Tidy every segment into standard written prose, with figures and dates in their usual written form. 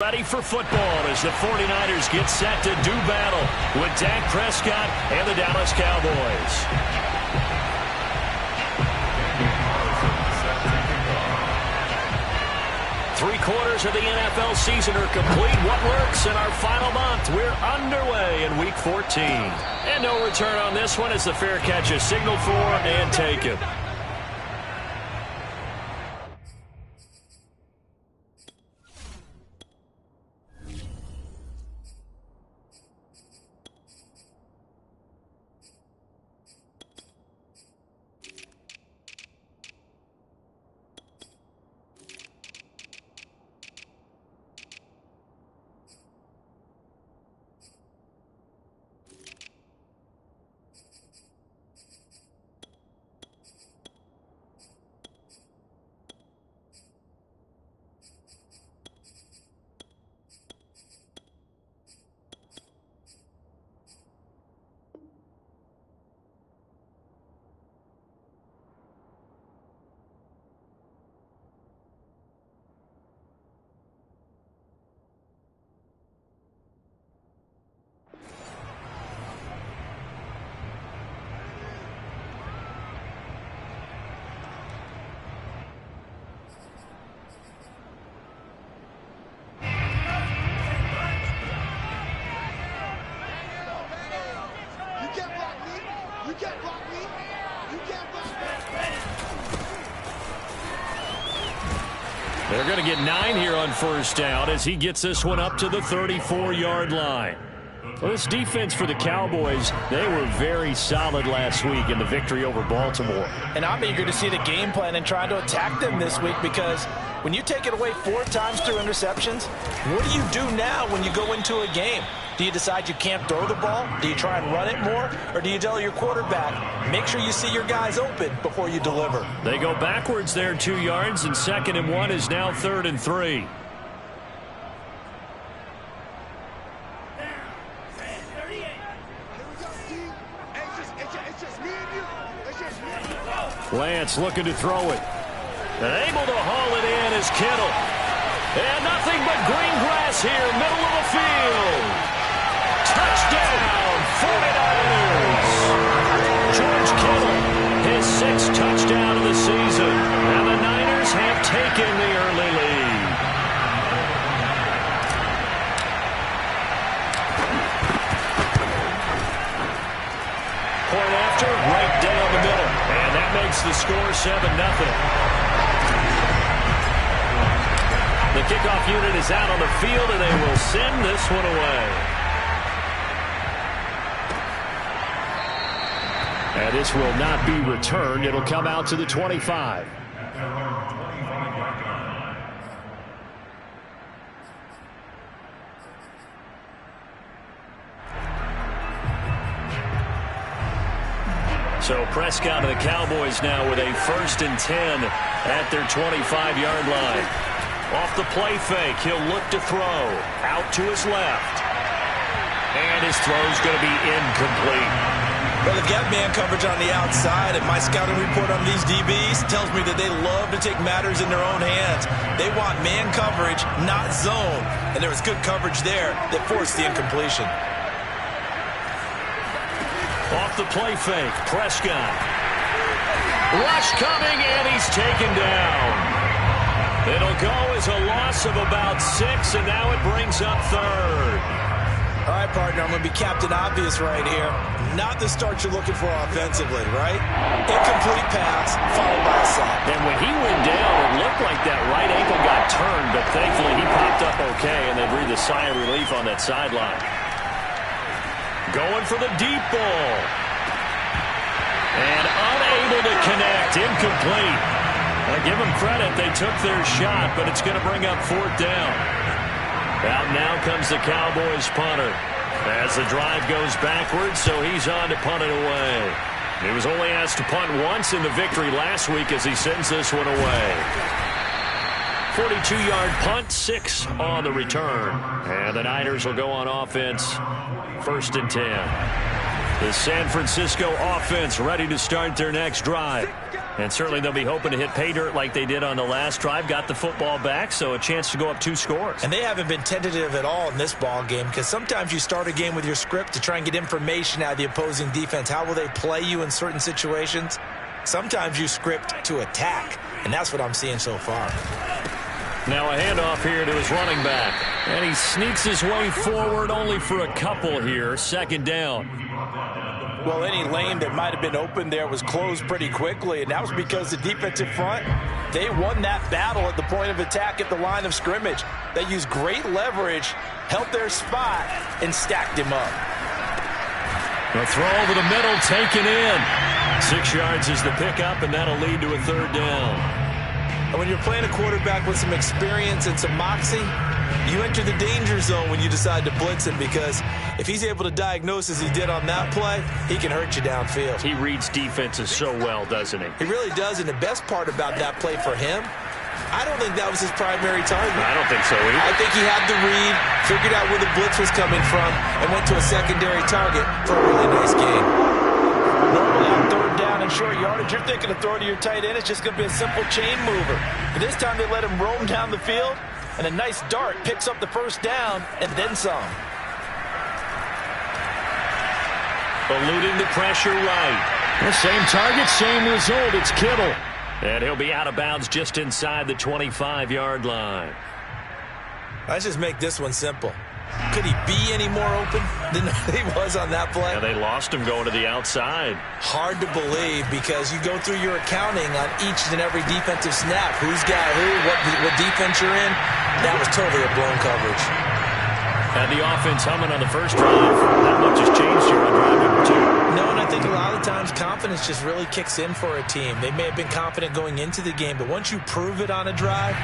Ready for football as the 49ers get set to do battle with Dak Prescott and the Dallas Cowboys. Three-quarters of the NFL season are complete. What works in our final month? We're underway in Week 14. And no return on this one as the fair catch is signaled for and taken. They're going to get 9 here on first down as he gets this one up to the 34-yard line. Well, this defense for the Cowboys, they were very solid last week in the victory over Baltimore. And I'm eager to see the game plan and try to attack them this week, because when you take it away 4 times through interceptions, what do you do now when you go into a game? Do you decide you can't throw the ball? Do you try and run it more? Or do you tell your quarterback, make sure you see your guys open before you deliver? They go backwards there 2 yards, and 2nd and 1 is now 3rd and 3. Lance looking to throw it. And able to haul it in is Kittle. And nothing but green grass here, middle of the field. Touchdown, 49ers. George Kittle, his 6th touchdown of the season. And the Niners have taken the early lead. Point after, right down the middle. And that makes the score 7-0. The kickoff unit is out on the field, and they will send this one away. And this will not be returned. It'll come out to the 25. So Prescott of the Cowboys now with a 1st and 10 at their 25-yard line. Off the play fake, he'll look to throw. Out to his left. And his throw's going to be incomplete. Well, they've got man coverage on the outside, and my scouting report on these DBs tells me that they love to take matters in their own hands. They want man coverage, not zone. And there was good coverage there that forced the incompletion. Off the play fake, Prescott. Rush coming, and he's taken down. It'll go as a loss of about 6, and now it brings up 3rd. All right, partner, I'm going to be Captain Obvious right here. Not the start you're looking for offensively, right? Incomplete pass, followed by a sack. And when he went down, it looked like that right ankle got turned, but thankfully he popped up okay, and they breathed a sigh of relief on that sideline. Going for the deep ball. And unable to connect, incomplete. I give them credit, they took their shot, but it's going to bring up 4th down. Out now comes the Cowboys punter as the drive goes backwards, so he's on to punt it away. He was only asked to punt once in the victory last week as he sends this one away. 42-yard punt, 6 on the return. And the Niners will go on offense, 1st and 10. The San Francisco offense ready to start their next drive. And certainly they'll be hoping to hit pay dirt like they did on the last drive. Got the football back, so a chance to go up 2 scores. And they haven't been tentative at all in this ball game, because sometimes you start a game with your script to try and get information out of the opposing defense. How will they play you in certain situations? Sometimes you script to attack, and that's what I'm seeing so far. Now a handoff here to his running back. And he sneaks his way forward only for a couple here. 2nd down. Well, any lane that might have been open there was closed pretty quickly, and that was because the defensive front, they won that battle at the point of attack at the line of scrimmage. They used great leverage, held their spot, and stacked him up. A throw over the middle, taken in. 6 yards is the pickup, and that'll lead to a 3rd down. And when you're playing a quarterback with some experience and some moxie, you enter the danger zone when you decide to blitz him, because if he's able to diagnose as he did on that play, he can hurt you downfield. He reads defenses so well, doesn't he? He really does, and the best part about that play for him, I don't think that was his primary target. I don't think so either. I think he had the read, figured out where the blitz was coming from, and went to a secondary target for a really nice gain. Normally on 3rd down and short yardage, you're thinking of throwing to your tight end. It's just going to be a simple chain mover. But this time they let him roam down the field, and a nice dart picks up the 1st down and then some. Eluding the pressure right. The same target, same result. It's Kittle. And he'll be out of bounds just inside the 25-yard line. Let's just make this one simple. Could he be any more open than he was on that play? Yeah, they lost him going to the outside. Hard to believe, because you go through your accounting on each and every defensive snap. Who's got who, what defense you're in. That was totally a blown coverage. Had the offense humming on the first drive. Not much has changed here on drive number 2. No, and I think a lot of times confidence just really kicks in for a team. They may have been confident going into the game, but once you prove it on a drive,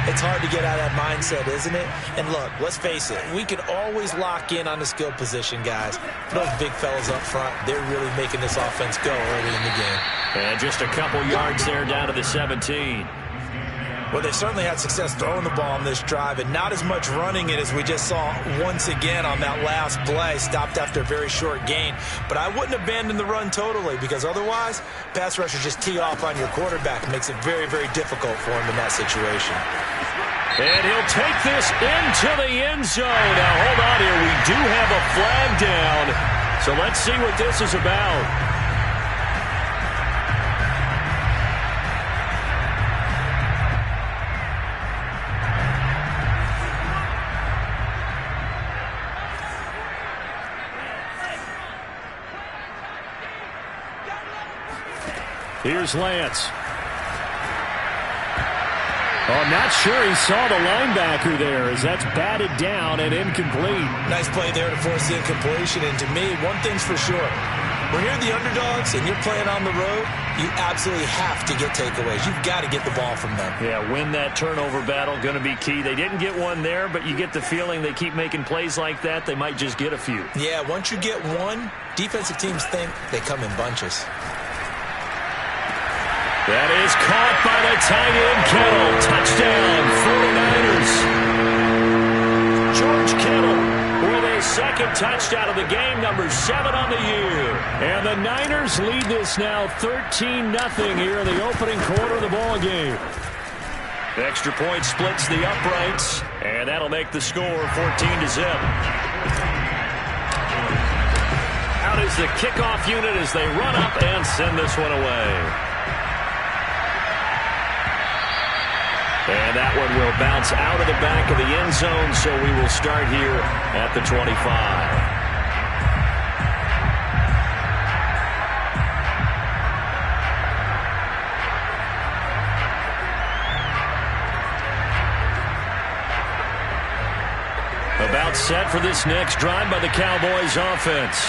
it's hard to get out of that mindset, isn't it? And look, let's face it, we can always lock in on the skill position, guys. Those big fellas up front, they're really making this offense go early in the game. And just a couple yards there down to the 17. Well, they certainly had success throwing the ball on this drive, and not as much running it as we just saw once again on that last play. Stopped after a very short gain. But I wouldn't abandon the run totally, because otherwise, pass rushers just tee off on your quarterback. It makes it very, very difficult for him in that situation. And he'll take this into the end zone. Now, hold on here. We do have a flag down. So let's see what this is about. Here's Lance. Oh, I'm not sure he saw the linebacker there, as that's batted down and incomplete. Nice play there to force the incompletion. And to me, one thing's for sure. When you're the underdogs and you're playing on the road, you absolutely have to get takeaways. You've got to get the ball from them. Yeah, win that turnover battle, going to be key. They didn't get one there, but you get the feeling they keep making plays like that, they might just get a few. Yeah, once you get one, defensive teams think they come in bunches. That is caught by the tight end, Kittle. Touchdown, 49ers. George Kittle with his 2nd touchdown of the game, number 7 on the year. And the Niners lead this now 13-0 here in the opening quarter of the ball game. The extra point splits the uprights, and that'll make the score 14-0. Out is the kickoff unit as they run up and send this one away. And that one will bounce out of the back of the end zone, so we will start here at the 25. About set for this next drive by the Cowboys offense.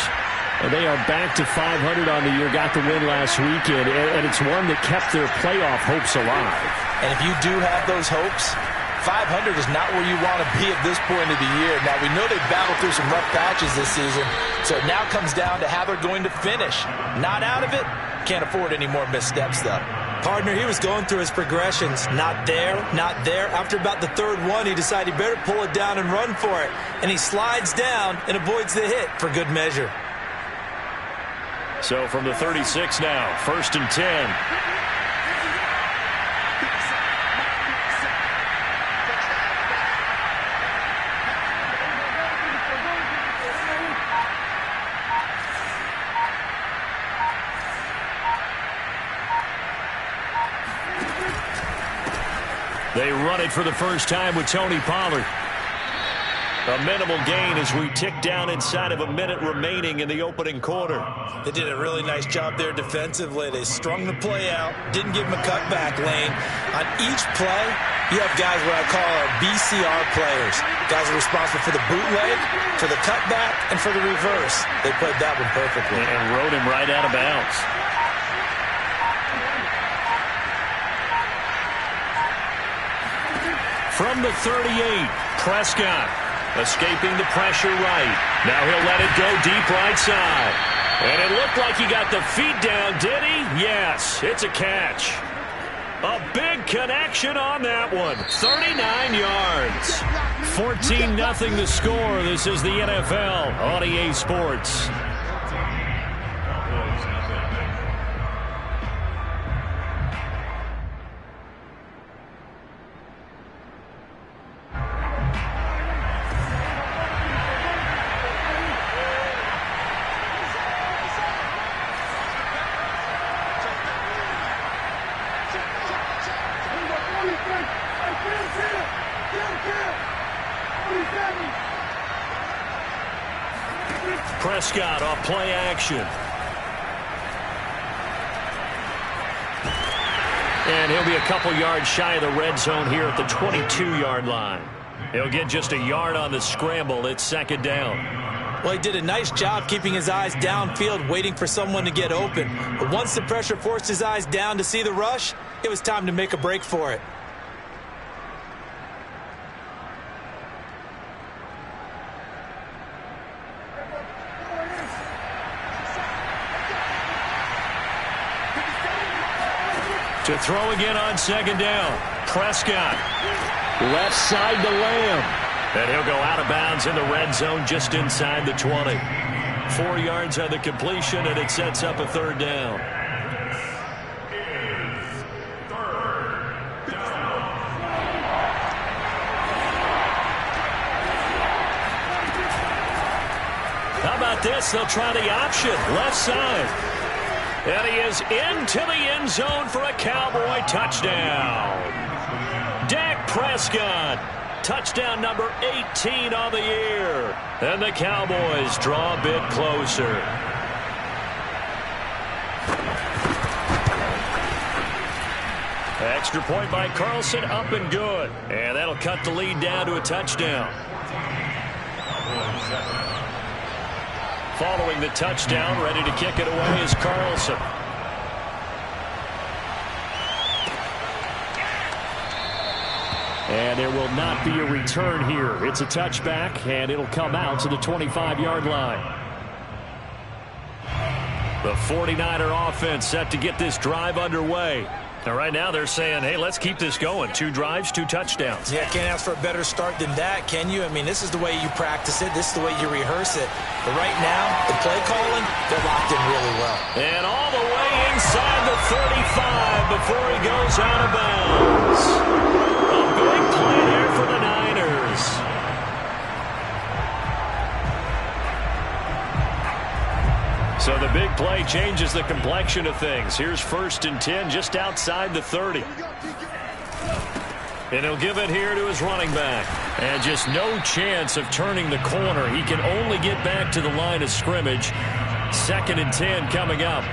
They are back to 500 on the year, got the win last weekend, and it's one that kept their playoff hopes alive. And if you do have those hopes, 500 is not where you want to be at this point of the year. Now, we know they've battled through some rough patches this season, so it now comes down to how they're going to finish. Not out of it, can't afford any more missteps, though. Partner, he was going through his progressions. Not there, not there. After about the 3rd one, he decided he better pull it down and run for it. And he slides down and avoids the hit for good measure. So from the 36 now, 1st and 10. They run it for the first time with Tony Pollard. A minimal gain as we tick down inside of a minute remaining in the opening quarter. They did a really nice job there defensively. They strung the play out, didn't give him a cutback lane. On each play, you have guys what I call our BCR players. Guys are responsible for the bootleg, for the cutback, and for the reverse. They played that one perfectly. And rode him right out of bounds. From the 38, Prescott. Escaping the pressure right. Now he'll let it go deep right side. And it looked like he got the feet down, did he? Yes, it's a catch. A big connection on that one. 39 yards. 14-0 the score. This is the NFL on EA Sports. Prescott off play action. And he'll be a couple yards shy of the red zone here at the 22-yard line. He'll get just a yard on the scramble. It's second down. Well, he did a nice job keeping his eyes downfield, waiting for someone to get open. But once the pressure forced his eyes down to see the rush, it was time to make a break for it. To throw again on second down. Prescott. Left side to Lamb. And he'll go out of bounds in the red zone just inside the 20. 4 yards on the completion, and it sets up a third down. How about this? They'll try the option. Left side. And he is into the end zone for a Cowboy touchdown. Dak Prescott, touchdown number 18 on the year. And the Cowboys draw a bit closer. Extra point by Carlson, up and good. And that'll cut the lead down to a touchdown. Following the touchdown, ready to kick it away is Carlson. And there will not be a return here. It's a touchback, and it'll come out to the 25-yard line. The 49er offense set to get this drive underway. Now, right now they're saying, hey, let's keep this going. 2 drives, 2 touchdowns. Yeah, can't ask for a better start than that, can you? I mean, this is the way you practice it. This is the way you rehearse it. But right now, the play calling, they're locked in really well. And all the way inside the 35 before he goes out of bounds. A big play there for the Niners. So the big play changes the complexion of things. Here's 1st and 10 just outside the 30. And he'll give it here to his running back. And just no chance of turning the corner. He can only get back to the line of scrimmage. 2nd and 10 coming up.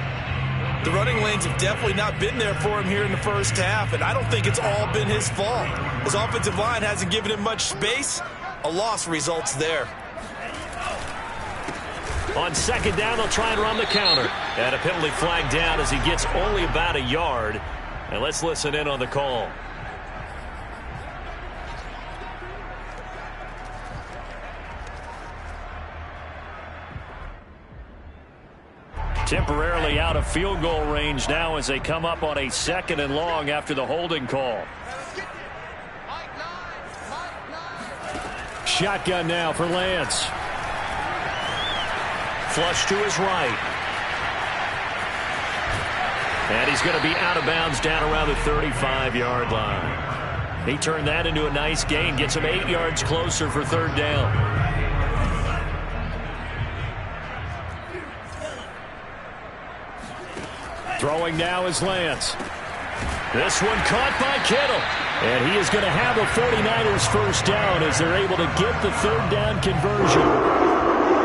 The running lanes have definitely not been there for him here in the first half, and I don't think it's all been his fault. His offensive line hasn't given him much space. A loss results there. On 2nd down, they'll try and run the counter. And a penalty flag down as he gets only about a yard. And let's listen in on the call. Temporarily out of field goal range now as they come up on a 2nd and long after the holding call. Shotgun now for Lance. Flush to his right. And he's going to be out of bounds down around the 35-yard line. He turned that into a nice gain. Gets him 8 yards closer for 3rd down. Throwing now is Lance. This one caught by Kittle. And he is going to have a 49ers first down as they're able to get the third down conversion.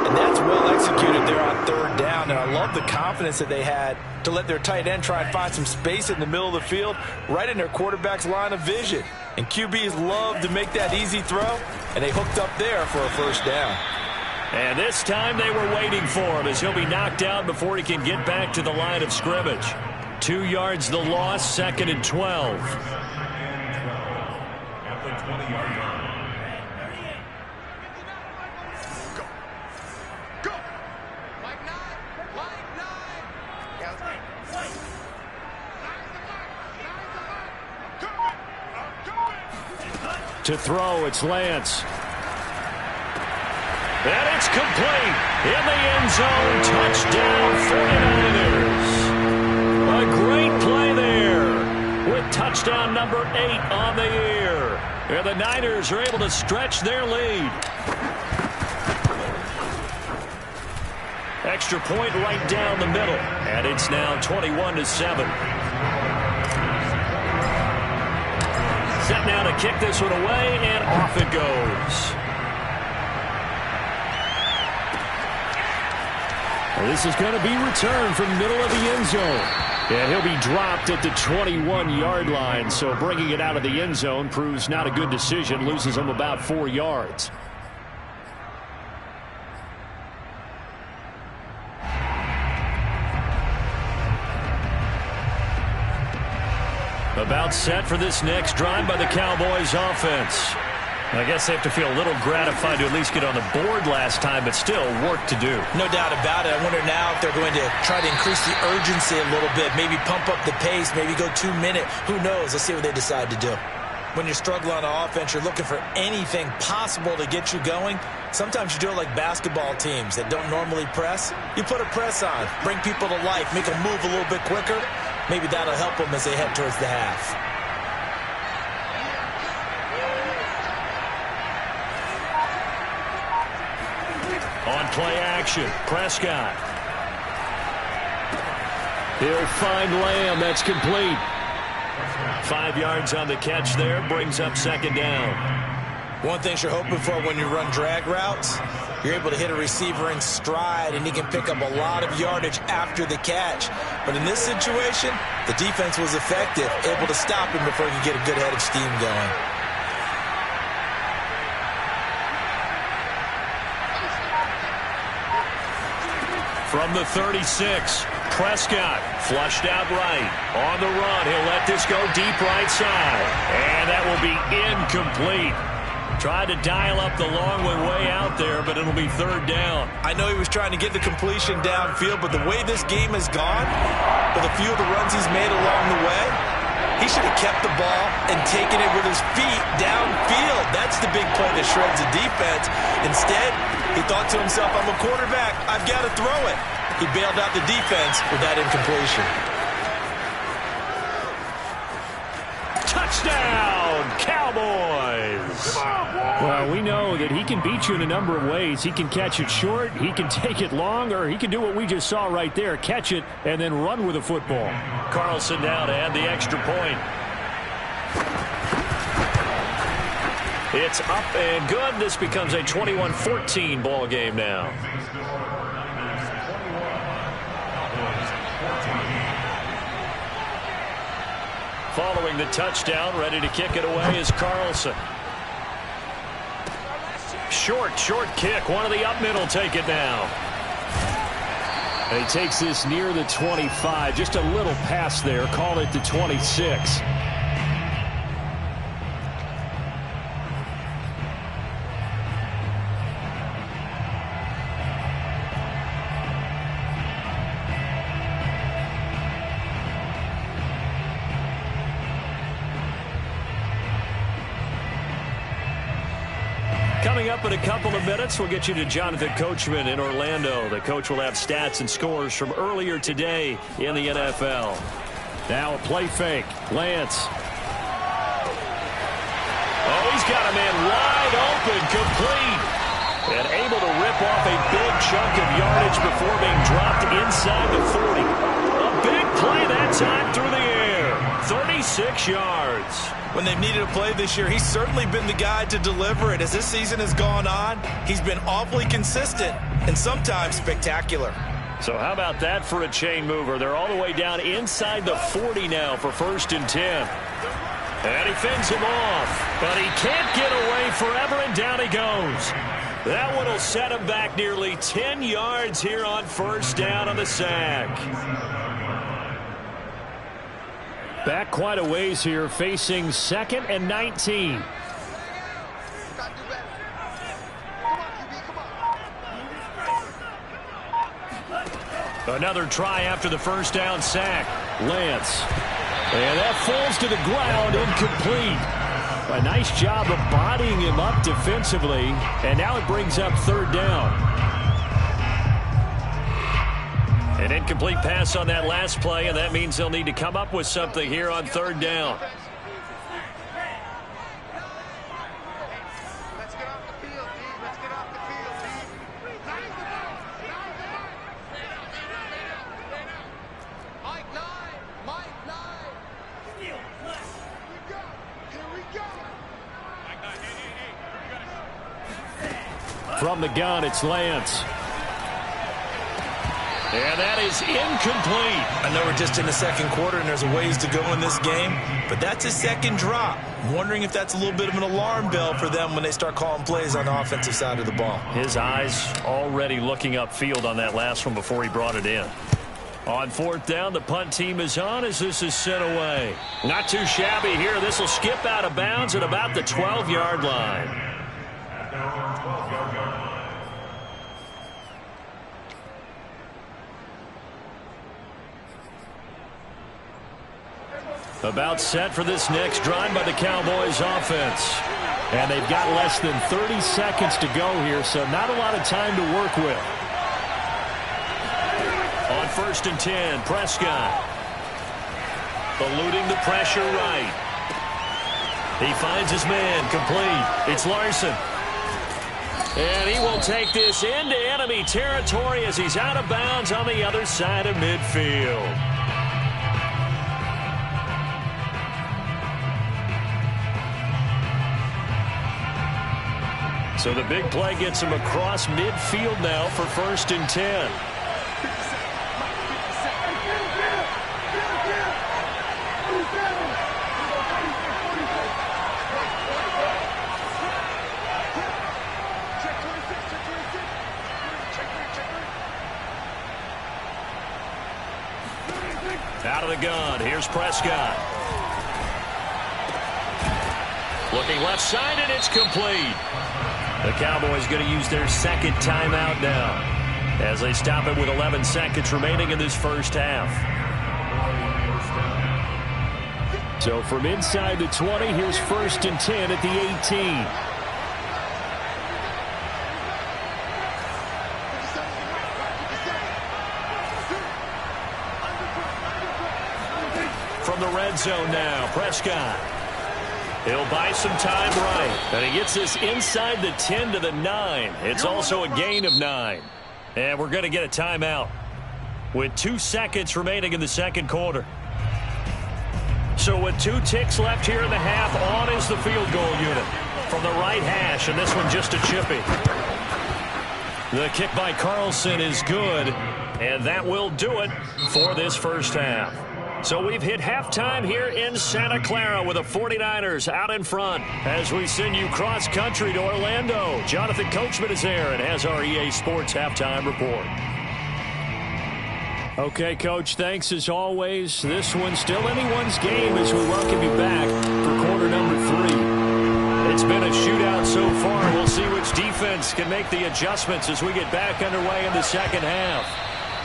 And that's well executed there on third down. And I love the confidence that they had to let their tight end try and find some space in the middle of the field, right in their quarterback's line of vision. And QBs love to make that easy throw, and they hooked up there for a first down. And this time they were waiting for him as he'll be knocked down before he can get back to the line of scrimmage. 2 yards the loss, 2nd and 12. To throw, it's Lance. And it's complete. In the end zone, touchdown 49ers. A great play there with touchdown number 8 on the year. And the Niners are able to stretch their lead. Extra point right down the middle. And it's now 21-7. Set now to kick this one away, and off it goes. And this is going to be returned from the middle of the end zone. And he'll be dropped at the 21-yard line, so bringing it out of the end zone proves not a good decision, loses him about 4 yards. About set for this next drive by the Cowboys offense. I guess they have to feel a little gratified to at least get on the board last time, but still work to do. No doubt about it. I wonder now if they're going to try to increase the urgency a little bit, maybe pump up the pace, maybe go 2 minute. Who knows? Let's see what they decide to do. When you're struggling on offense, you're looking for anything possible to get you going. Sometimes you do it like basketball teams that don't normally press. You put a press on, bring people to life, make them move a little bit quicker. Maybe that'll help them as they head towards the half. On play action, Prescott. He'll find Lamb. That's complete. 5 yards on the catch there. Brings up 2nd down. One thing you're hoping for when you run drag routes, you're able to hit a receiver in stride, and he can pick up a lot of yardage after the catch. But in this situation, the defense was effective, able to stop him before he could get a good head of steam going. From the 36, Prescott flushed out right. On the run, he'll let this go deep right side. And that will be incomplete. Tried to dial up the long one way out there, but it'll be 3rd down. I know he was trying to get the completion downfield, but the way this game has gone, with a few of the runs he's made along the way, he should have kept the ball and taken it with his feet downfield. That's the big play that shreds the defense. Instead, he thought to himself, I'm a quarterback, I've got to throw it. He bailed out the defense with that incompletion. Touchdown, Cowboys! Well, we know that he can beat you in a number of ways. He can catch it short, he can take it long, or he can do what we just saw right there, catch it and then run with the football. Carlson now to add the extra point. It's up and good. This becomes a 21-14 ball game now. Following the touchdown, ready to kick it away is Carlson. Short kick. One of the up middle take it now. And he takes this near the 25. Just a little pass there. Call it the 26. Coming up in a couple of minutes, we'll get you to Jonathan Coachman in Orlando. The coach will have stats and scores from earlier today in the NFL. Now a play fake. Lance. Oh, he's got a man wide open, complete. And able to rip off a big chunk of yardage before being dropped inside the 40. A big play that time through the air. 36 yards. When they've needed a play this year, he's certainly been the guy to deliver it. As this season has gone on, he's been awfully consistent and sometimes spectacular. So how about that for a chain mover? They're all the way down inside the 40 now for 1st and 10. And he fends him off, but he can't get away forever, and down he goes. That one will set him back nearly 10 yards here on 1st down on the sack. Back quite a ways here, facing 2nd and 19. Another try after the 1st down sack. Lance. And that falls to the ground, incomplete. A nice job of bodying him up defensively, and now it brings up 3rd down. An incomplete pass on that last play, and that means they'll need to come up with something here on 3rd down. Let's get off the field, D. Let's get off the field, D. Mike 9. Mike 9. Here we go. From the gun, it's Lance. And that is incomplete. I know we're just in the 2nd quarter and there's a ways to go in this game, but that's a 2nd drop. I'm wondering if that's a little bit of an alarm bell for them when they start calling plays on the offensive side of the ball. His eyes already looking upfield on that last one before he brought it in. On 4th down, the punt team is on as this is sent away. Not too shabby here. This will skip out of bounds at about the 12-yard line. About set for this next drive by the Cowboys offense. And they've got less than 30 seconds to go here, so not a lot of time to work with. On 1st and 10, Prescott. Eluding the pressure right. He finds his man, complete. It's Larson. And he will take this into enemy territory as he's out of bounds on the other side of midfield. So the big play gets him across midfield now for 1st and 10. Out of the gun, here's Prescott. Looking left side, and it's complete. The Cowboys going to use their 2nd timeout now as they stop it with 11 seconds remaining in this 1st half. So from inside the 20, here's 1st and 10 at the 18. From the red zone now, Prescott. He'll buy some time right. And he gets this inside the 10 to the 9. It's also a gain of 9. And we're going to get a timeout with 2 seconds remaining in the 2nd quarter. So with 2 ticks left here in the half, on is the field goal unit from the right hash, and this one just a chippy. The kick by Carlson is good, and that will do it for this 1st half. So we've hit halftime here in Santa Clara with the 49ers out in front as we send you cross-country to Orlando. Jonathan Coachman is there and has our EA Sports halftime report. Okay, Coach, thanks as always. This one's still anyone's game as we welcome you back for quarter number 3. It's been a shootout so far. We'll see which defense can make the adjustments as we get back underway in the 2nd half.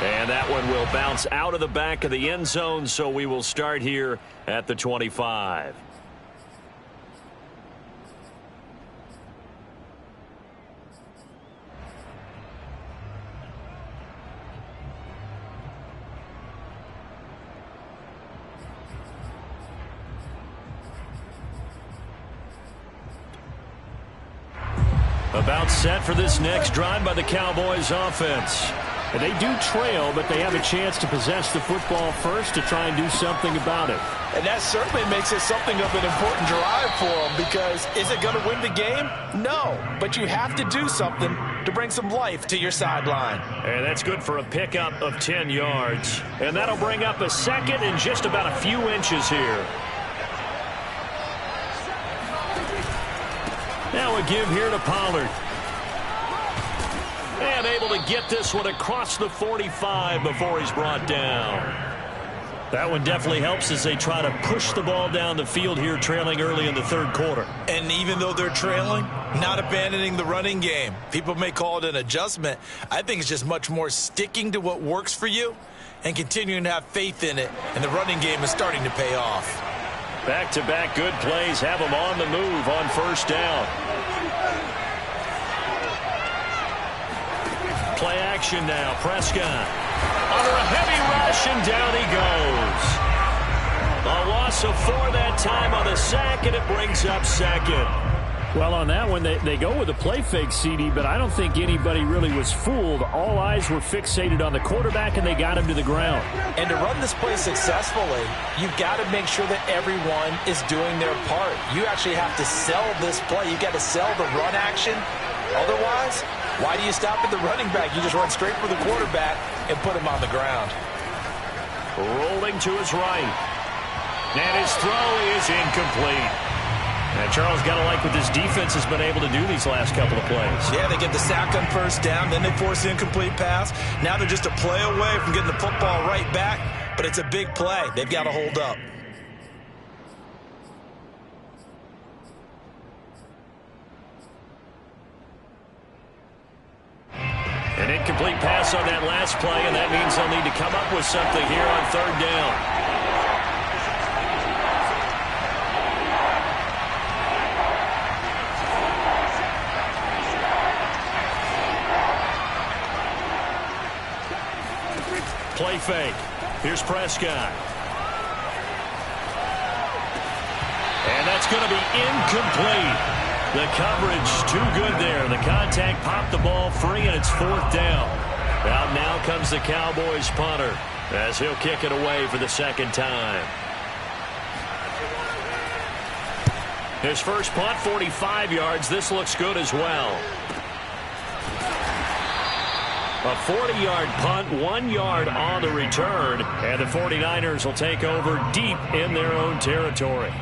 And that one will bounce out of the back of the end zone, so we will start here at the 25. About set for this next drive by the Cowboys offense. And they do trail, but they have a chance to possess the football first to try and do something about it. And that certainly makes it something of an important drive for them, because is it going to win the game? No, but you have to do something to bring some life to your sideline. And that's good for a pickup of 10 yards. And that'll bring up a second and just about a few inches here. Now a give here to Pollard. And able to get this one across the 45 before he's brought down. That one definitely helps as they try to push the ball down the field here, trailing early in the third quarter. And even though they're trailing, not abandoning the running game. People may call it an adjustment. I think it's just much more sticking to what works for you and continuing to have faith in it. And the running game is starting to pay off. Back-to-back good plays have them on the move on first down. Play action now. Prescott under a heavy rush, and down he goes. A loss of 4 that time on the sack, and it brings up second. Well, on that one, they go with a play fake, CD, but I don't think anybody really was fooled. All eyes were fixated on the quarterback, and they got him to the ground. And to run this play successfully, you've got to make sure that everyone is doing their part. You actually have to sell this play. You've got to sell the run action. Otherwise, why do you stop at the running back? You just run straight for the quarterback and put him on the ground. Rolling to his right. And his throw is incomplete. And Charles, got to like what this defense has been able to do these last couple of plays. Yeah, they get the sack on first down, then they force the incomplete pass. Now they're just a play away from getting the football right back, but it's a big play. They've got to hold up. An incomplete pass on that last play, and that means they'll need to come up with something here on third down. Play fake. Here's Prescott. And that's going to be incomplete. The coverage too good there. The contact popped the ball free, and it's fourth down. Out now comes the Cowboys punter as he'll kick it away for the second time. His first punt, 45 yards. This looks good as well. A 40-yard punt, 1 yard on the return, and the 49ers will take over deep in their own territory.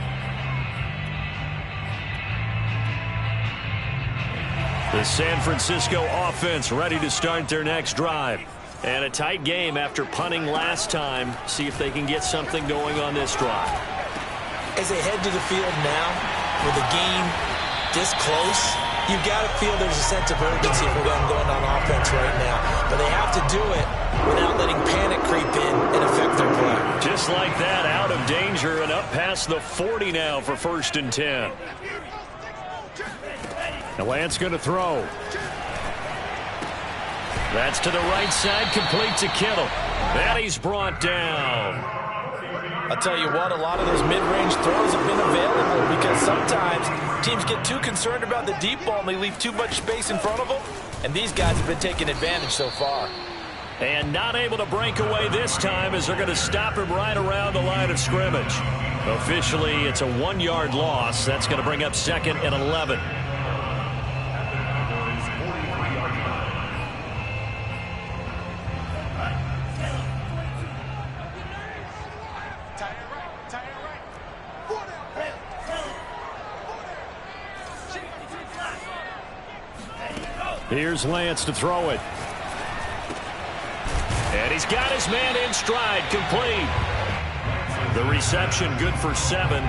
The San Francisco offense ready to start their next drive. And a tight game after punting last time. See if they can get something going on this drive. As they head to the field now, with the game this close, you've got to feel there's a sense of urgency for them going on offense right now. But they have to do it without letting panic creep in and affect their play. Just like that, out of danger and up past the 40 now for 1st and 10. Now Lance going to throw. That's to the right side, complete to Kittle. And he's brought down. I'll tell you what, a lot of those mid-range throws have been available because sometimes teams get too concerned about the deep ball and they leave too much space in front of them. And these guys have been taking advantage so far. And not able to break away this time as they're going to stop him right around the line of scrimmage. Officially, it's a 1 yard loss. That's going to bring up 2nd and 11. Here's Lance to throw it. And he's got his man in stride, complete. The reception good for 7.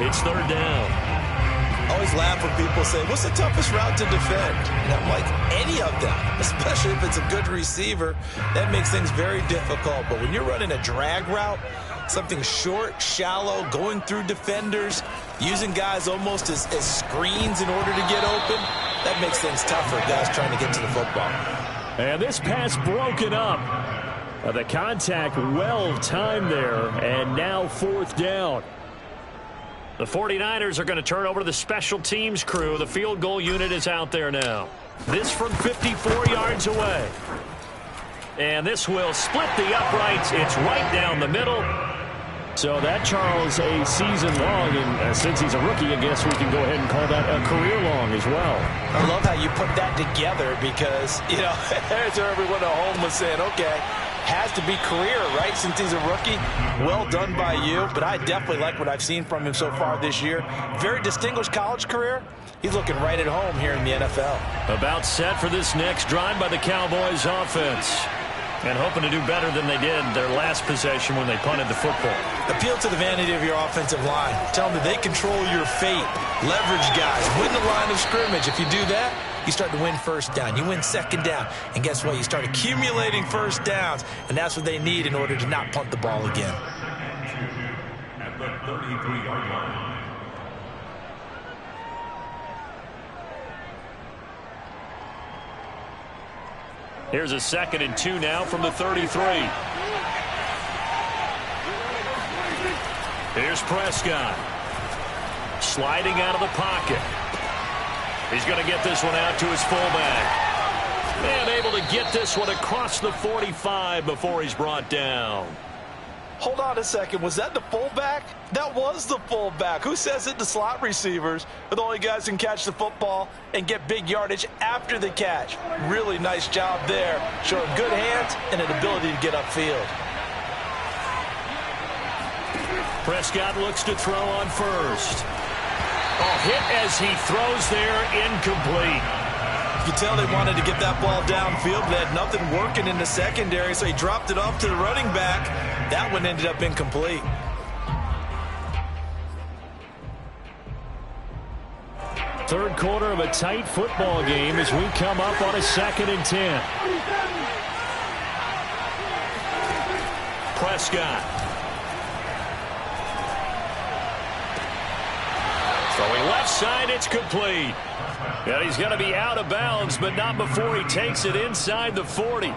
It's 3rd down. I always laugh when people say, what's the toughest route to defend? And I'm like, any of them, especially if it's a good receiver. That makes things very difficult. But when you're running a drag route, something short, shallow, going through defenders, using guys almost as screens in order to get open, that makes things tougher, guys trying to get to the football. And this pass broken up. The contact well timed there, and now 4th down. The 49ers are going to turn over to the special teams crew. The field goal unit is out there now. This from 54 yards away. And this will split the uprights. It's right down the middle. So that, Charles, a season long, and since he's a rookie, I guess we can go ahead and call that a career long as well. I love how you put that together because, you know, as everyone at home was saying, okay, has to be career, right, since he's a rookie. Well done by you, but I definitely like what I've seen from him so far this year. Very distinguished college career. He's looking right at home here in the NFL. About set for this next drive by the Cowboys offense. And hoping to do better than they did their last possession when they punted the football. Appeal to the vanity of your offensive line. Tell them that they control your fate. Leverage guys. Win the line of scrimmage. If you do that, you start to win first down. You win second down. And guess what? You start accumulating first downs. And that's what they need in order to not punt the ball again. At the 33-yard line. Here's a 2nd and 2 now from the 33. Here's Prescott. Sliding out of the pocket. He's going to get this one out to his fullback. And able to get this one across the 45 before he's brought down. Hold on a second. Was that the fullback? That was the fullback. Who says it? The slot receivers are the only guys who can catch the football and get big yardage after the catch. Really nice job there. Showing good hands and an ability to get upfield. Prescott looks to throw on first. Oh, hit as he throws there, incomplete. You could tell they wanted to get that ball downfield, but had nothing working in the secondary, so he dropped it off to the running back. That one ended up incomplete. Third quarter of a tight football game as we come up on a 2nd and 10. Prescott. Throwing left side, it's complete. And he's going to be out of bounds, but not before he takes it inside the 40.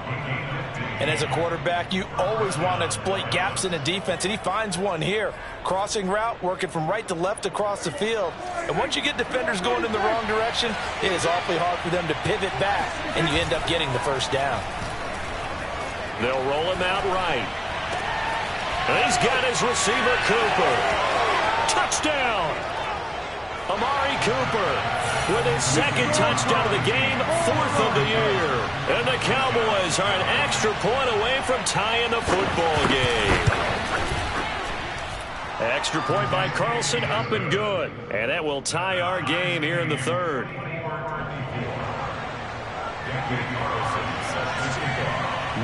And as a quarterback, you always want to exploit gaps in the defense, and he finds one here. Crossing route, working from right to left across the field. And once you get defenders going in the wrong direction, it is awfully hard for them to pivot back, and you end up getting the first down. They'll roll him out right. And he's got his receiver, Cooper. Touchdown! Amari Cooper with his 2nd touchdown of the game, 4th of the year. And the Cowboys are an extra point away from tying the football game. Extra point by Carlson, up and good. And that will tie our game here in the 3rd.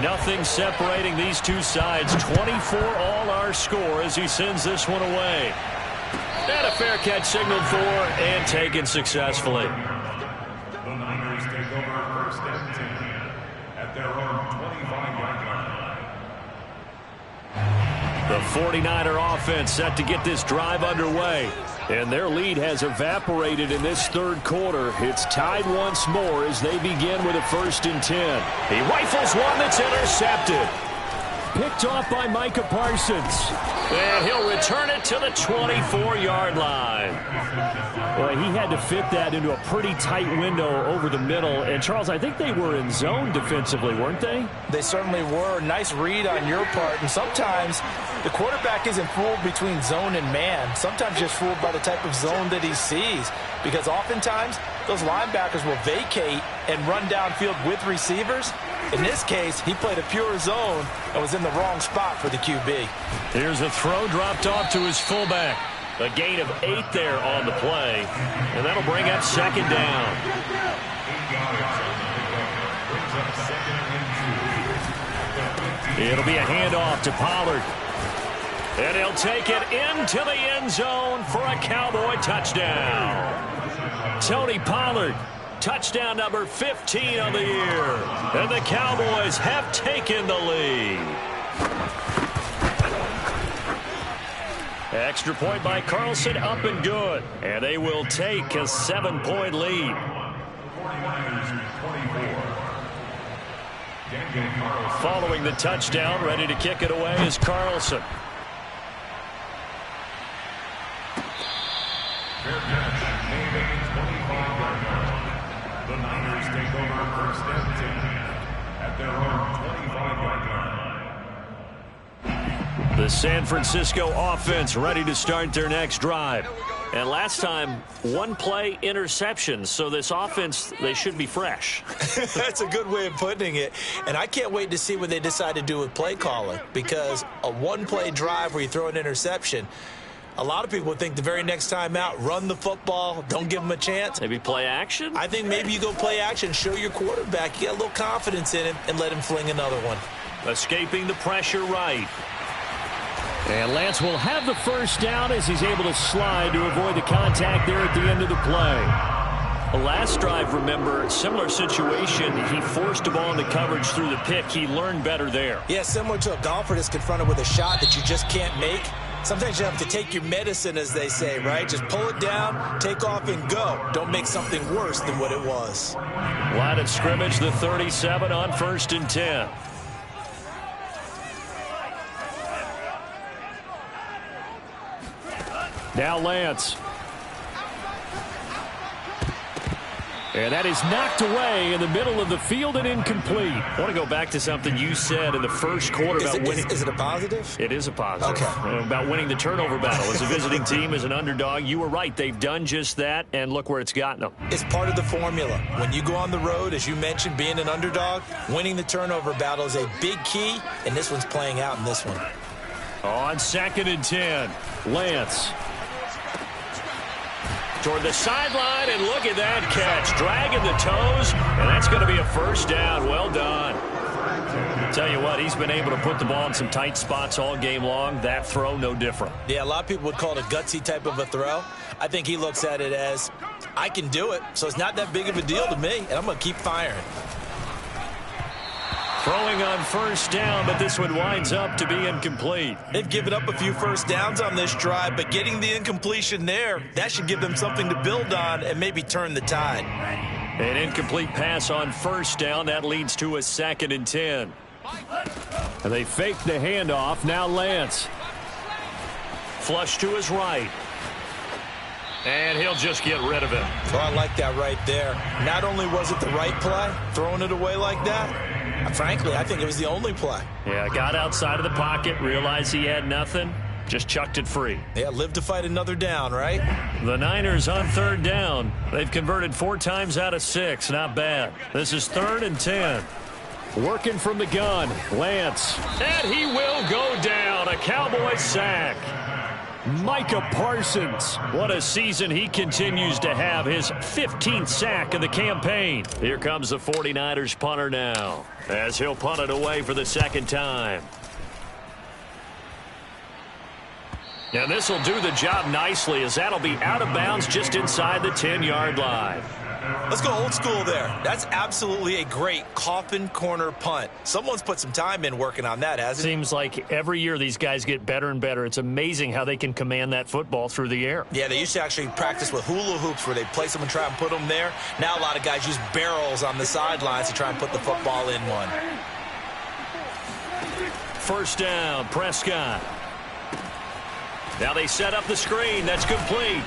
Nothing separating these two sides. 24 all our score as he sends this one away. And a fair catch signaled for and taken successfully. The Niners take over 1st and 10 at their own 25-yard line. The 49er offense set to get this drive underway. And their lead has evaporated in this 3rd quarter. It's tied once more as they begin with a 1st and 10. He rifles one that's intercepted. Picked off by Micah Parsons. And he'll return it to the 24-yard line. Well, he had to fit that into a pretty tight window over the middle. And, Charles, I think they were in zone defensively, weren't they? They certainly were. Nice read on your part. And sometimes the quarterback isn't fooled between zone and man. Sometimes just fooled by the type of zone that he sees. Because oftentimes those linebackers will vacate and run downfield with receivers. In this case, he played a pure zone and was in the wrong spot for the QB. Here's a throw dropped off to his fullback. A gain of 8 there on the play. And that'll bring up 2nd down. It'll be a handoff to Pollard. And he'll take it into the end zone for a Cowboy touchdown. Tony Pollard. Touchdown number 15 on the year. And the Cowboys have taken the lead. Extra point by Carlson, up and good. And they will take a 7-point lead. Following the touchdown, ready to kick it away is Carlson. The Niners take over 1st and 10 at their own 25-yard The San Francisco offense ready to start their next drive. And last time, one play interception. So this offense, they should be fresh. That's a good way of putting it. And I can't wait to see what they decide to do with play calling, because a one-play drive where you throw an interception, a lot of people would think the very next time out, run the football, don't give them a chance. Maybe play action? I think maybe you go play action, show your quarterback you got a little confidence in him, and let him fling another one. Escaping the pressure right. And Lance will have the first down as he's able to slide to avoid the contact there at the end of the play. The last drive, remember, similar situation. He forced the ball into coverage through the pick. He learned better there. Yeah, similar to a golfer that's confronted with a shot that you just can't make. Sometimes you have to take your medicine, as they say, right? Just pull it down, take off, and go. Don't make something worse than what it was. Line of scrimmage, the 37 on 1st and 10. Now Lance. And that is knocked away in the middle of the field and incomplete. I want to go back to something you said in the first quarter about winning. Is it a positive? It is a positive. Okay. About winning the turnover battle. As a visiting team, as an underdog, you were right. They've done just that, and look where it's gotten them. It's part of the formula. When you go on the road, as you mentioned, being an underdog, winning the turnover battle is a big key, and this one's playing out in this one. On 2nd and 10, Lance. Toward the sideline, and look at that catch. Dragging the toes, and that's going to be a first down. Well done. Tell you what, he's been able to put the ball in some tight spots all game long. That throw, no different. Yeah, a lot of people would call it a gutsy type of a throw. I think he looks at it as, I can do it, so it's not that big of a deal to me, and I'm going to keep firing. Throwing on 1st down, but this one winds up to be incomplete. They've given up a few first downs on this drive, but getting the incompletion there, that should give them something to build on and maybe turn the tide. An incomplete pass on 1st down. That leads to a 2nd and 10. And they fake the handoff. Now Lance. Flush to his right. And he'll just get rid of it. Oh, I like that right there. Not only was it the right play, throwing it away like that, frankly, I think it was the only play. Yeah, got outside of the pocket, realized he had nothing, just chucked it free. Yeah, live to fight another down, right? The Niners on 3rd down. They've converted 4 times out of 6. Not bad. This is 3rd and 10. Working from the gun, Lance. And he will go down. A Cowboys sack. Micah Parsons. What a season he continues to have. His 15th sack of the campaign. Here comes the 49ers punter now, as he'll punt it away for the 2nd time. And this will do the job nicely, as that'll be out of bounds just inside the 10-yard line. Let's go old school there. That's absolutely a great coffin corner punt. Someone's put some time in working on that, hasn't it? Seems like every year these guys get better and better. It's amazing how they can command that football through the air. Yeah, they used to actually practice with hula hoops where they place them and try and put them there. Now a lot of guys use barrels on the sidelines to try and put the football in one. 1st down, Prescott. Now they set up the screen. That's complete.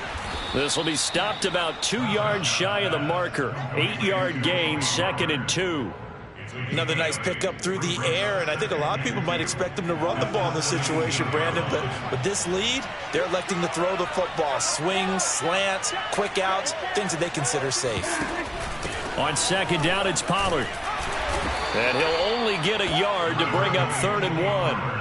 This will be stopped about 2 yards shy of the marker. 8-yard gain, 2nd and 2. Another nice pickup through the air, and I think a lot of people might expect them to run the ball in this situation, Brandon, but with this lead, they're electing to throw the football. Swings, slants, quick outs, things that they consider safe. On 2nd down, it's Pollard. And he'll only get a yard to bring up 3rd and 1.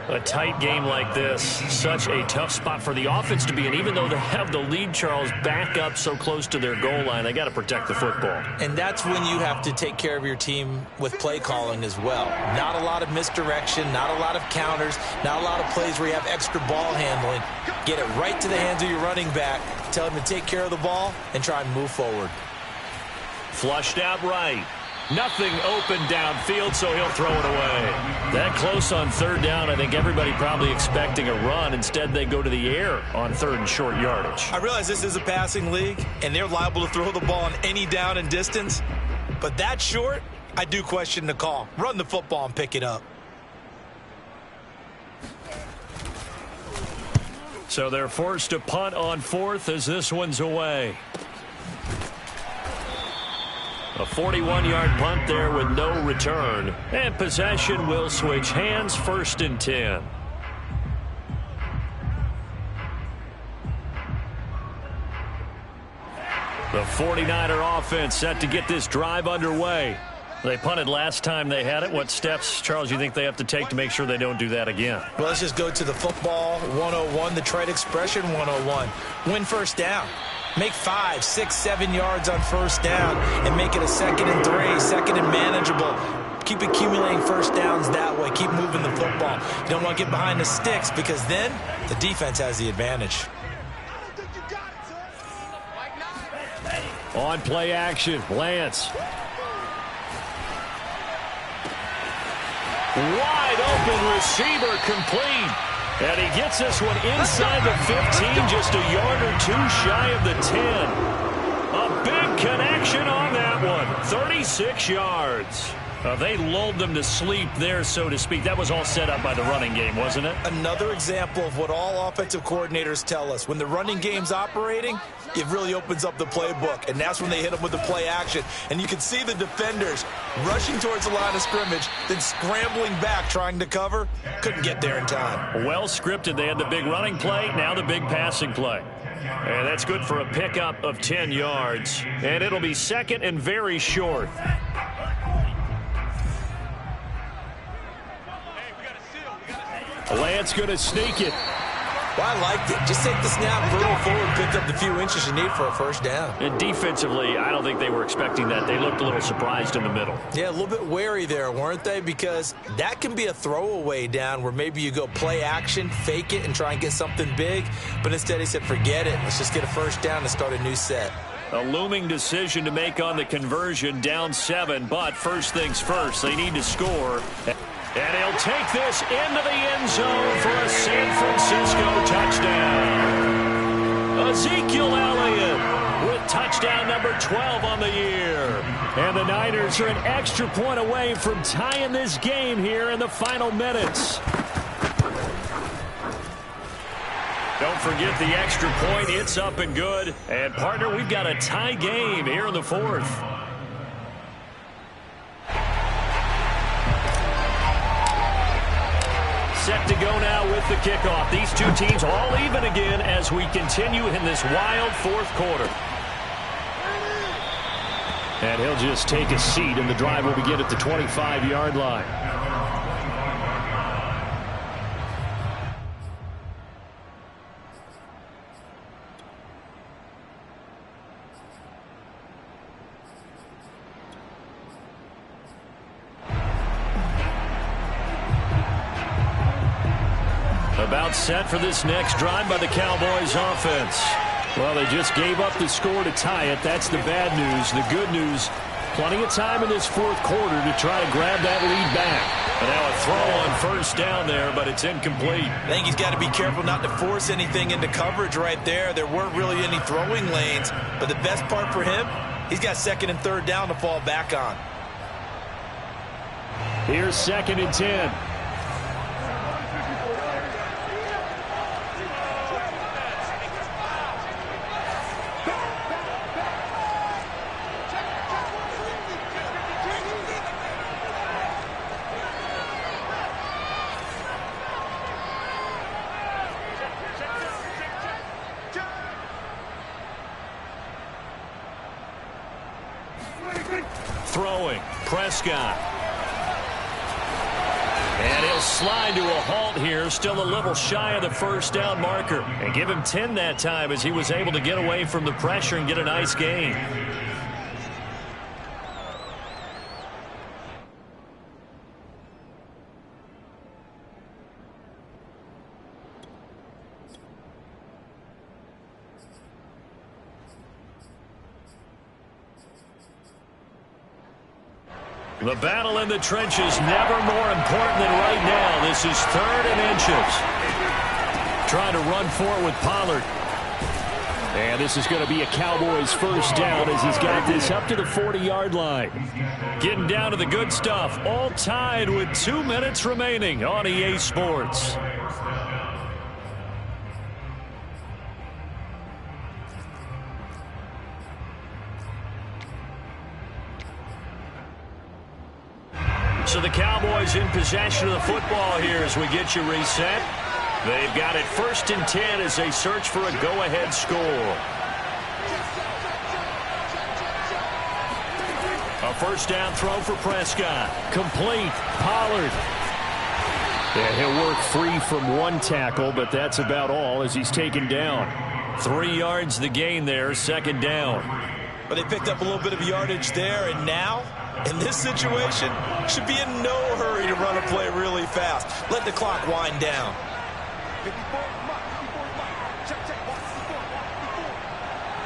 A tight game like this, such a tough spot for the offense to be in. Even though they have the lead, Charles, back up so close to their goal line, they got to protect the football. And that's when you have to take care of your team with play calling as well. Not a lot of misdirection, not a lot of counters, not a lot of plays where you have extra ball handling. Get it right to the hands of your running back, tell him to take care of the ball, and try and move forward. Flushed out right. Nothing open downfield, so he'll throw it away. That close on 3rd down, I think everybody probably expecting a run. Instead, they go to the air on 3rd and short yardage. I realize this is a passing league, and they're liable to throw the ball on any down and distance. But that short, I do question the call. Run the football and pick it up. So they're forced to punt on 4th as this one's away. A 41-yard punt there with no return. And possession will switch hands, 1st and 10. The 49er offense set to get this drive underway. They punted last time they had it. What steps, Charles, you think they have to take to make sure they don't do that again? Well, let's just go to the football 101, the trade expression 101. Win first down. Make 5, 6, 7 yards on first down and make it a 2nd and 3, 2nd and manageable. Keep accumulating first downs that way. Keep moving the football. You don't want to get behind the sticks because then the defense has the advantage. On play action, Lance. Wide open receiver complete. And he gets this one inside the 15, just a yard or two shy of the 10. A big connection on that one, 36 yards. They lulled them to sleep there, so to speak. That was all set up by the running game, wasn't it? Another example of what all offensive coordinators tell us. When the running game's operating, it really opens up the playbook, and that's when they hit them with the play action. And you can see the defenders rushing towards the line of scrimmage, then scrambling back, trying to cover. Couldn't get there in time. Well scripted. They had the big running play, now the big passing play. And that's good for a pickup of 10 yards. And it'll be 2nd and very short. Lance going to sneak it. Well, I liked it. Just take the snap, hurtle forward, pick up the few inches you need for a first down. And defensively, I don't think they were expecting that. They looked a little surprised in the middle. Yeah, a little bit wary there, weren't they? Because that can be a throwaway down where maybe you go play action, fake it, and try and get something big. But instead he said, forget it. Let's just get a first down and start a new set. A looming decision to make on the conversion, down 7. But first things first, they need to score. And he'll take this into the end zone for a San Francisco touchdown. Ezekiel Elliott with touchdown number 12 on the year. And the Niners are an extra point away from tying this game here in the final minutes. Don't forget the extra point. It's up and good. And, partner, we've got a tie game here in the 4th. Set to go now with the kickoff. These two teams all even again as we continue in this wild 4th quarter. And he'll just take a seat, and the drive will begin at the 25-yard line. About set for this next drive by the Cowboys offense. Well, they just gave up the score to tie it. That's the bad news. The good news, plenty of time in this 4th quarter to try to grab that lead back. And now a throw on first down there, but it's incomplete. I think he's got to be careful not to force anything into coverage right there. There weren't really any throwing lanes, but the best part for him, he's got 2nd and 3rd down to fall back on. Here's 2nd and 10. Throwing, Prescott. And he'll slide to a halt here, still a little shy of the first down marker. And give him 10 that time as he was able to get away from the pressure and get a nice gain. The battle in the trenches never more important than right now. This is 3rd and inches. Trying to run for it with Pollard. And this is going to be a Cowboys first down as he's got this up to the 40-yard line. Getting down to the good stuff. All tied with 2 minutes remaining on EA Sports. So the Cowboys in possession of the football here as we get you reset. They've got it 1st and 10 as they search for a go-ahead score. first down throw for Prescott. Complete. Pollard. Yeah, he'll work free from one tackle, but that's about all as he's taken down. 3 yards the gain there, second down. But they picked up a little bit of yardage there, and now, in this situation, should be in no hurry to run a play really fast. Let the clock wind down. 54, mark, 54, mark. Check, check, walk 54, walk 54.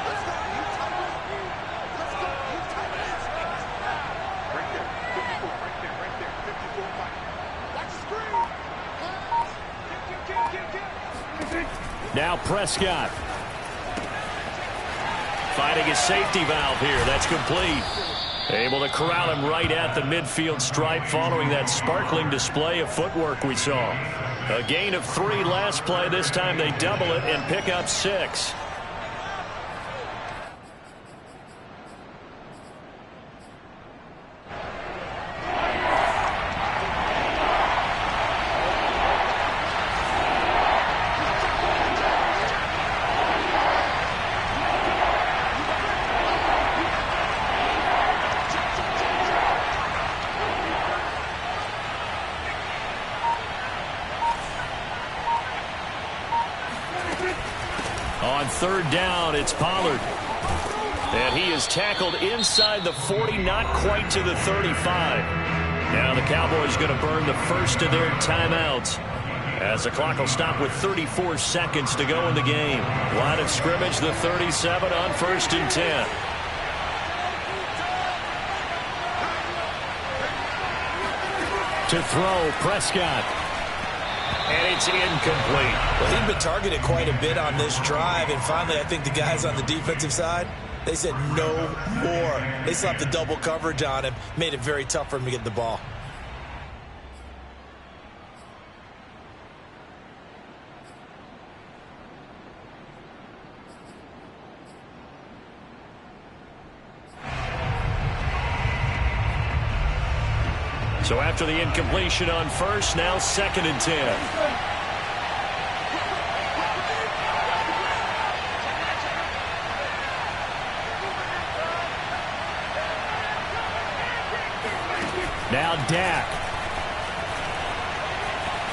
Let's go, you tight end. Let's go, you tight end. Right there, 54, right there, right there, 54, mark. Watch the screen. Get. Now Prescott. Finding his safety valve here. That's complete. Able to corral him right at the midfield stripe following that sparkling display of footwork we saw. A gain of 3 last play. This time they double it and pick up 6. On third down, it's Pollard. And he is tackled inside the 40, not quite to the 35. Now the Cowboys going to burn the first of their timeouts as the clock will stop with 34 seconds to go in the game. Line of scrimmage, the 37 on 1st and 10. To throw, Prescott. And it's incomplete. Well, he'd been targeted quite a bit on this drive, and finally I think the guys on the defensive side, they said no more. They slapped the double coverage on him, made it very tough for him to get the ball. So after the incompletion on first, now 2nd and 10. Now Dak.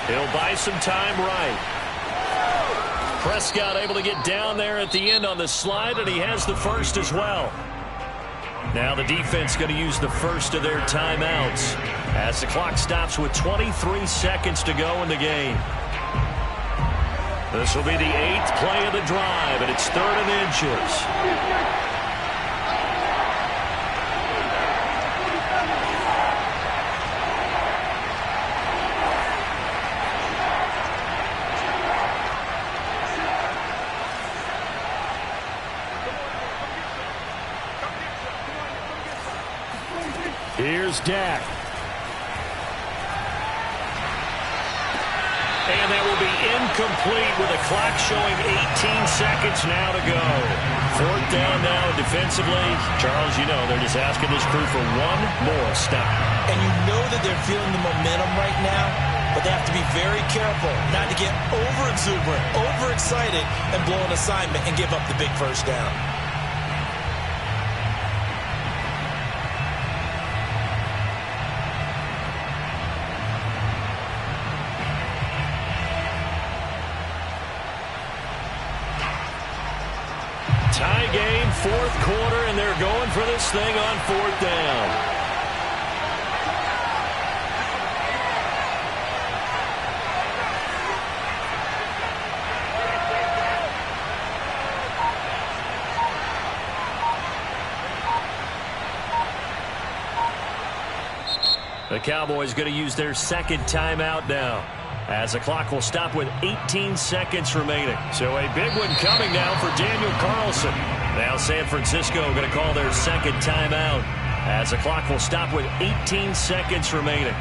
He'll buy some time right. Prescott able to get down there at the end on the slide, and he has the first as well. Now the defense going to use the first of their timeouts as the clock stops with 23 seconds to go in the game. This will be the 8th play of the drive, and it's 3rd and inches. Here's Dak. And that will be incomplete with a clock showing 18 seconds now to go. 4th down now defensively. Charles, you know, they're just asking this crew for one more stop. And you know that they're feeling the momentum right now, but they have to be very careful not to get over-exuberant, overexcited, and blow an assignment and give up the big first down. Tie game, 4th quarter, and they're going for this thing on 4th down. The Cowboys going to use their 2nd timeout now, as the clock will stop with 18 seconds remaining. So a big one coming now for Daniel Carlson. Now San Francisco going to call their 2nd timeout, as the clock will stop with 18 seconds remaining.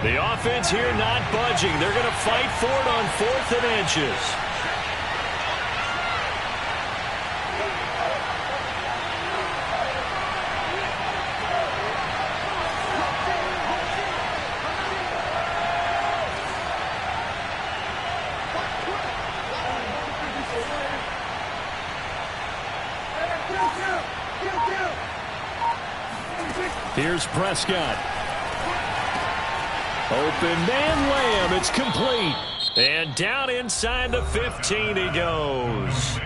The offense here not budging. They're going to fight for it on 4th and inches. Here's Prescott. Open man Lamb. It's complete. And down inside the 15 he goes.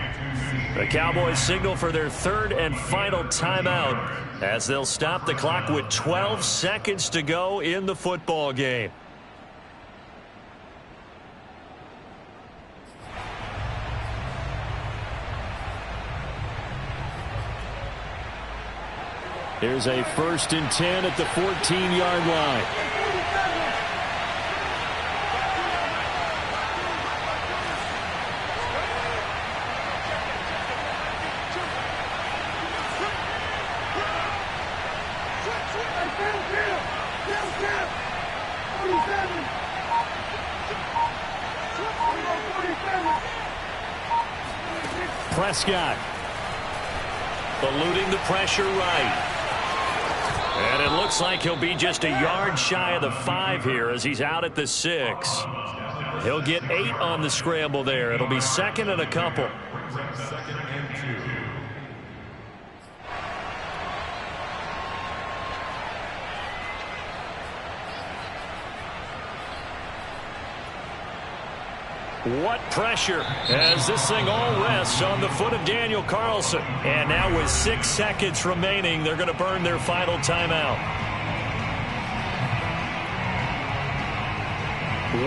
The Cowboys signal for their third and final timeout as they'll stop the clock with 12 seconds to go in the football game. Here's a 1st and 10 at the 14-yard line. Prescott eluding the pressure right. And it looks like he'll be just a yard shy of the 5 here as he's out at the 6. He'll get 8 on the scramble there. It'll be 2nd and a couple. Second and 2. What pressure as this thing all rests on the foot of Daniel Carlson. And now with 6 seconds remaining, they're going to burn their final timeout.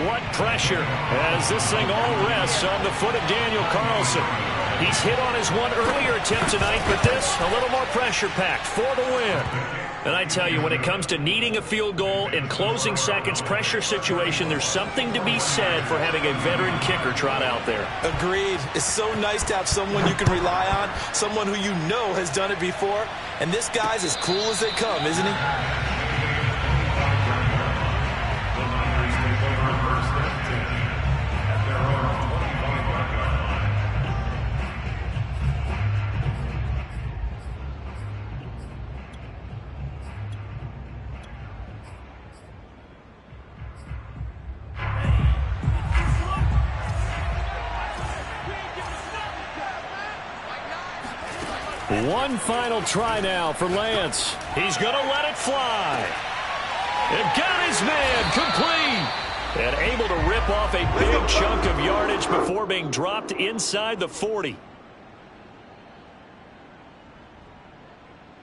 What pressure as this thing all rests on the foot of Daniel Carlson. He's hit on his one earlier attempt tonight, but this a little more pressure-packed for the win. And I tell you, when it comes to needing a field goal in closing seconds, pressure situation, there's something to be said for having a veteran kicker trot out there. Agreed. It's so nice to have someone you can rely on, someone who you know has done it before. And this guy's as cool as they come, isn't he? The Niners take over 1st and 10 at their own 25-yard line. One final try now for Lance. He's going to let it fly. And got his man complete. And able to rip off a big chunk of yardage before being dropped inside the 40.